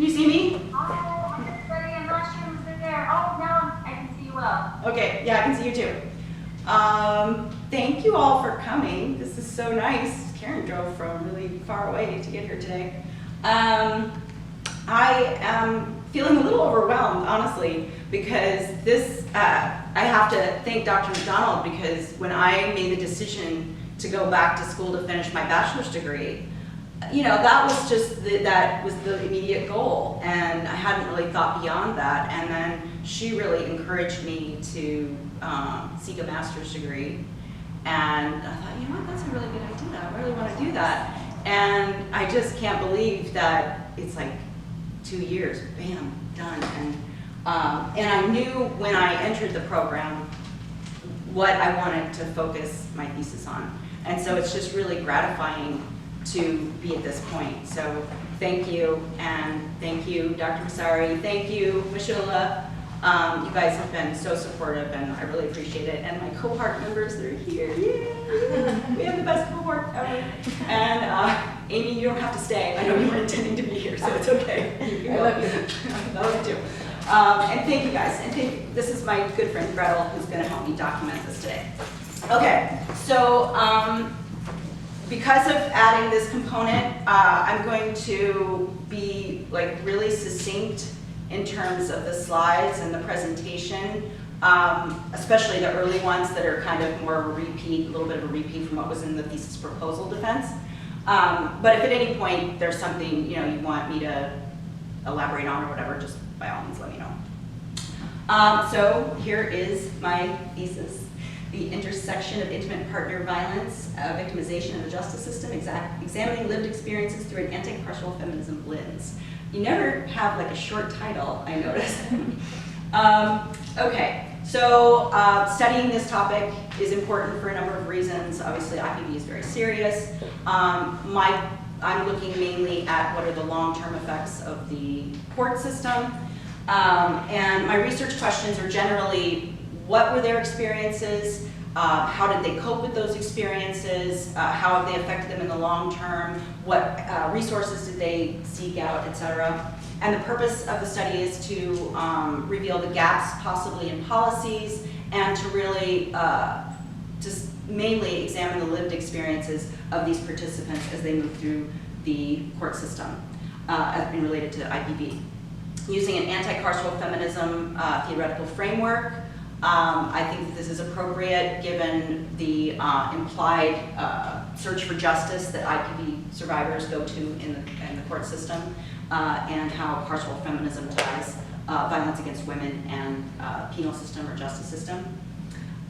Can you see me? Hi, everybody. I'm not sure who's there. Oh, now I can see you well. Okay, yeah, I can see you too. Thank you all for coming. This is so nice. Karen drove from really far away to get here today. I am feeling a little overwhelmed, honestly, because this, I have to thank Dr. McDonald, because when I made the decision to go back to school to finish my bachelor's degree, you know, that was just that was the immediate goal, and I hadn't really thought beyond that. And then she really encouraged me to seek a master's degree, and I thought, you know what, that's a really good idea. I really want to do that, and I just can't believe that it's like 2 years, bam, done. And I knew when I entered the program what I wanted to focus my thesis on, and so it's just really gratifying to be at this point. So thank you, and thank you, Dr. Masari, thank you, Mishula. You guys have been so supportive, and I really appreciate it. And my cohort members that are here, yay! We have the best cohort ever. And Amy, you don't have to stay. I know you weren't intending to be here, so it's okay. You can go. I love you. I love you too. And thank you guys. And this is my good friend Gretel, who's going to help me document this today. Okay, so because of adding this component, I'm going to be like really succinct in terms of the slides and the presentation, especially the early ones that are kind of more of a repeat, a little bit of a repeat from what was in the thesis proposal defense. But if at any point there's something you want me to elaborate on or whatever, just by all means let me know. So here is my thesis. The intersection of intimate partner violence, victimization in the justice system, examining lived experiences through an anti-carceral feminism lens. You never have like a short title, I noticed. Okay, so studying this topic is important for a number of reasons. Obviously, IPV is very serious. I'm looking mainly at what are the long-term effects of the court system. And my research questions are generally, what were their experiences? How did they cope with those experiences? How have they affected them in the long term? What resources did they seek out, et cetera? And the purpose of the study is to reveal the gaps possibly in policies, and to really just mainly examine the lived experiences of these participants as they move through the court system as being related to IPV. Using an anti-carceral feminism theoretical framework, I think that this is appropriate given the implied search for justice that IPV survivors go to in the court system, and how carceral feminism ties violence against women and penal system or justice system.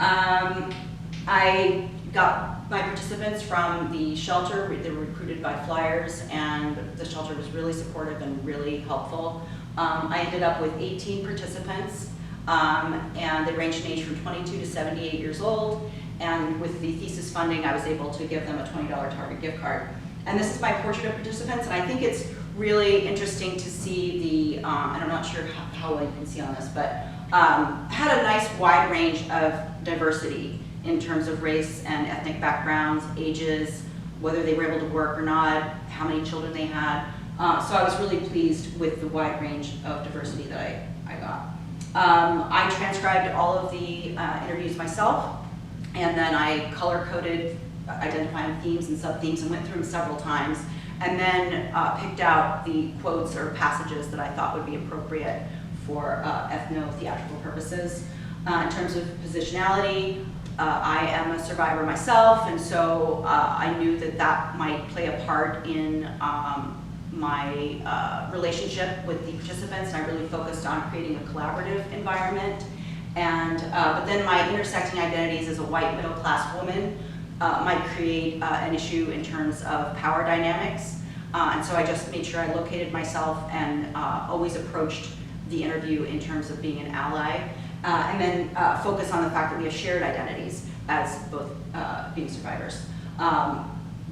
I got my participants from the shelter. They were recruited by flyers, and the shelter was really supportive and really helpful. I ended up with 18 participants, and they ranged in age from 22 to 78 years old. And with the thesis funding, I was able to give them a $20 Target gift card. And this is my portrait of participants, and I think it's really interesting to see the, and I'm not sure how well you can see on this, but had a nice wide range of diversity in terms of race and ethnic backgrounds, ages, whether they were able to work or not, how many children they had. So I was really pleased with the wide range of diversity that I got. I transcribed all of the interviews myself, and then I color-coded identifying themes and sub-themes and went through them several times, and then picked out the quotes or passages that I thought would be appropriate for ethno-theatrical purposes. In terms of positionality, I am a survivor myself, and so I knew that that might play a part in my relationship with the participants, and I really focused on creating a collaborative environment. And but then my intersecting identities as a white middle-class woman might create an issue in terms of power dynamics. And so I just made sure I located myself and always approached the interview in terms of being an ally. And then focus on the fact that we have shared identities as both being survivors.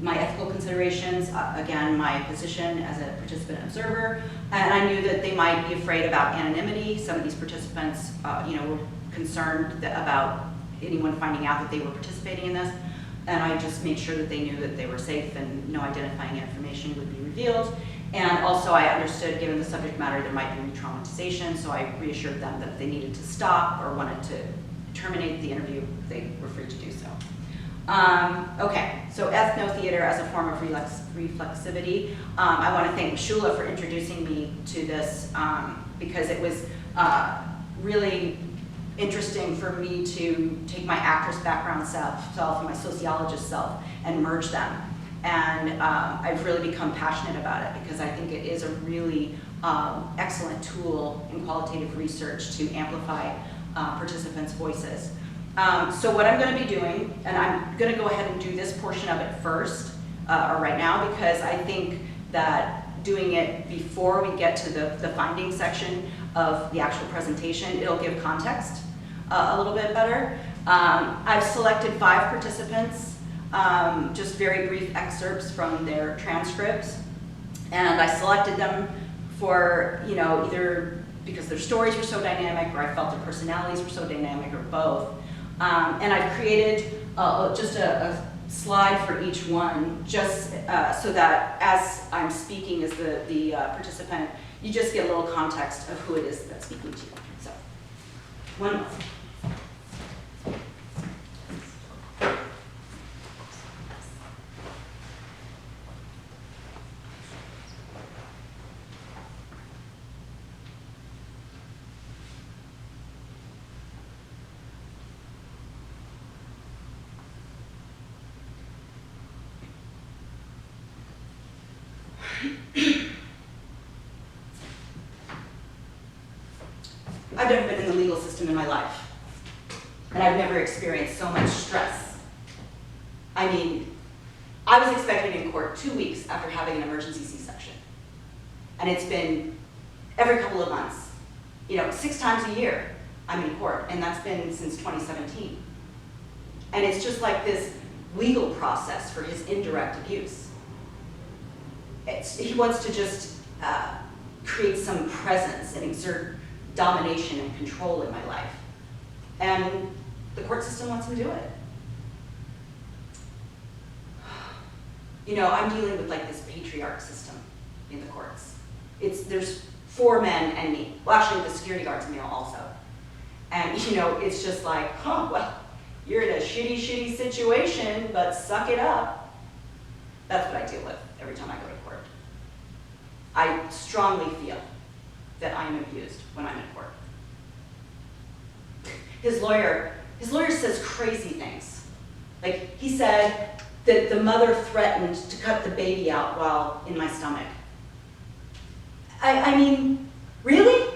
My ethical considerations, again, my position as a participant observer, and I knew that they might be afraid about anonymity. Some of these participants, were concerned about anyone finding out that they were participating in this, and I just made sure that they knew that they were safe and no identifying information would be revealed. And also I understood, given the subject matter, there might be re-traumatization, so I reassured them that if they needed to stop or wanted to terminate the interview, they were free to do so. Okay, so ethnotheater as a form of reflexivity. I want to thank Shula for introducing me to this because it was really interesting for me to take my actress background self and my sociologist self and merge them. And I've really become passionate about it because I think it is a really excellent tool in qualitative research to amplify participants' voices. So what I'm going to be doing, and I'm going to go ahead and do this portion of it first, or right now, because I think that doing it before we get to the finding section of the actual presentation, it'll give context a little bit better. I've selected 5 participants, just very brief excerpts from their transcripts, and I selected them for, you know, either because their stories were so dynamic or I felt their personalities were so dynamic or both. And I've created just a slide for each one, just so that as I'm speaking as the participant, you just get a little context of who it is that's speaking to you. So, one moment. I've never been in the legal system in my life, and I've never experienced so much stress. I mean, I was expected in court 2 weeks after having an emergency C-section, and it's been every couple of months. You know, 6 times a year I'm in court, and that's been since 2017. And it's just like this legal process for his indirect abuse. He wants to just create some presence and exert domination and control in my life. And the court system wants him to do it. You know, I'm dealing with like this patriarch system in the courts. There's 4 men and me. Well, actually the security guard's male also. And you know, it's just like, well, you're in a shitty situation, but suck it up. That's what I deal with every time I go to court. I strongly feel that I'm abused when I'm in court. His lawyer says crazy things. Like, he said that the mother threatened to cut the baby out while in my stomach. I mean, really?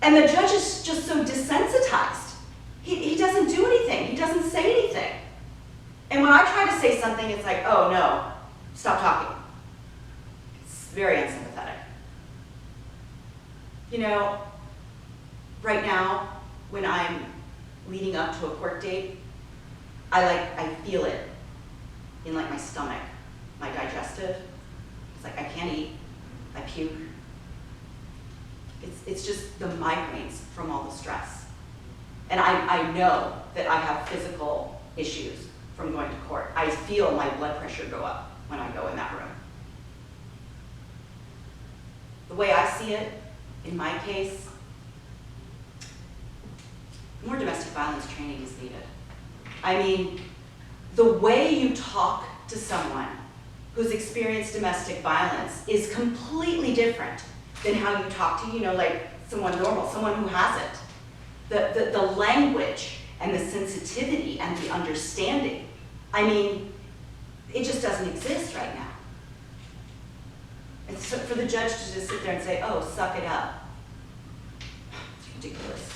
And the judge is just so desensitized. He doesn't do anything. He doesn't say anything. And when I try to say something, it's like, oh no, stop talking. It's very unsympathetic. You know, right now, when I'm leading up to a court date, I feel it in like my stomach, my digestive. It's like I can't eat, I puke. It's just the migraines from all the stress. And I know that I have physical issues from going to court. I feel my blood pressure go up when I go in that room. The way I see it, in my case, more domestic violence training is needed. I mean, the way you talk to someone who's experienced domestic violence is completely different than how you talk to, you know, like someone normal, someone who hasn't. The language and the sensitivity and the understanding, I mean, it just doesn't exist right now. It's for the judge to just sit there and say, oh, suck it up. It's ridiculous.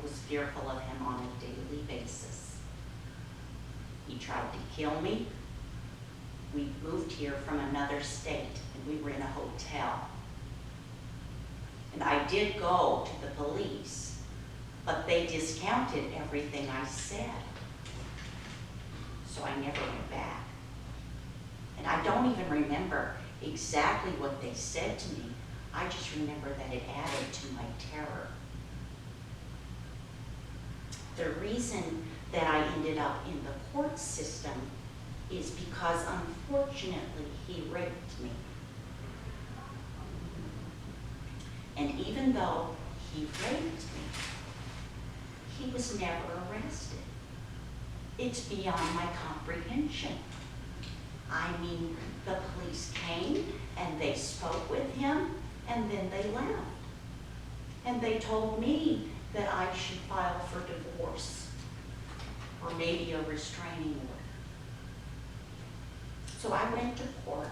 was fearful of him on a daily basis. He tried to kill me. We moved here from another state, and we were in a hotel. And I did go to the police, but they discounted everything I said. So I never went back. And I don't even remember exactly what they said to me. I just remember that it added to my terror. The reason that I ended up in the court system is because, unfortunately, he raped me. And even though he raped me, he was never arrested. It's beyond my comprehension. I mean, the police came and they spoke with him and then they left. And they told me that I should file for divorce or maybe a restraining order. So I went to court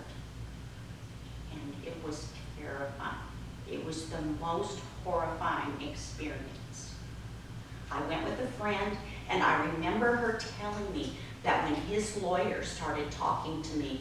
and it was terrifying. It was the most horrifying experience. I went with a friend and I remember her telling me that when his lawyer started talking to me